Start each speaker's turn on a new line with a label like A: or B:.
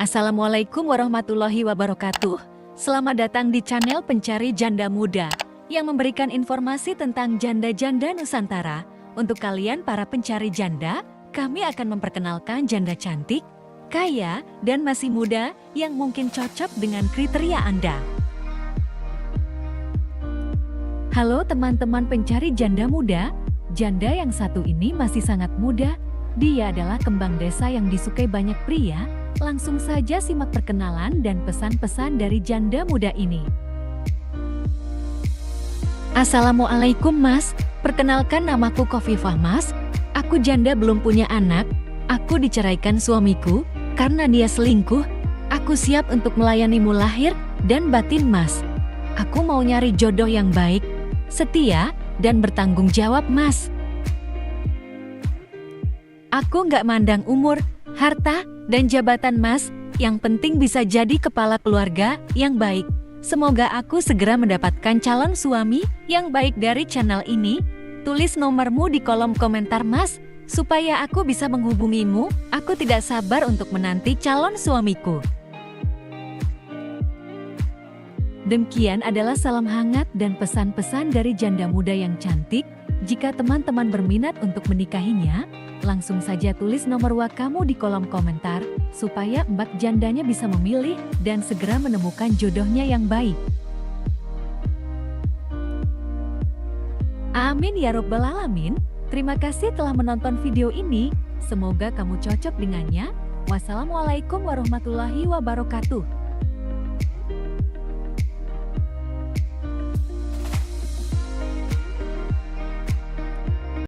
A: Assalamualaikum warahmatullahi wabarakatuh. Selamat datang di channel Pencari Janda Muda yang memberikan informasi tentang janda-janda Nusantara. Untuk kalian para pencari janda, kami akan memperkenalkan janda cantik, kaya, dan masih muda yang mungkin cocok dengan kriteria Anda. Halo teman-teman pencari janda muda, janda yang satu ini masih sangat muda. Dia adalah kembang desa yang disukai banyak pria. Langsung saja simak perkenalan dan pesan-pesan dari janda muda ini. Assalamualaikum Mas, perkenalkan namaku Khofifah Mas. Aku janda belum punya anak, aku diceraikan suamiku karena dia selingkuh. Aku siap untuk melayanimu lahir dan batin Mas. Aku mau nyari jodoh yang baik, setia, dan bertanggung jawab Mas. Aku nggak mandang umur, harta, dan jabatan Mas, yang penting bisa jadi kepala keluarga yang baik. Semoga aku segera mendapatkan calon suami yang baik dari channel ini. Tulis nomormu di kolom komentar Mas, supaya aku bisa menghubungimu. Aku tidak sabar untuk menanti calon suamiku. Demikian adalah salam hangat dan pesan-pesan dari janda muda yang cantik. Jika teman-teman berminat untuk menikahinya, langsung saja tulis nomor WA kamu di kolom komentar, supaya mbak jandanya bisa memilih dan segera menemukan jodohnya yang baik. Amin ya robbal alamin. Terima kasih telah menonton video ini. Semoga kamu cocok dengannya. Wassalamualaikum warahmatullahi wabarakatuh.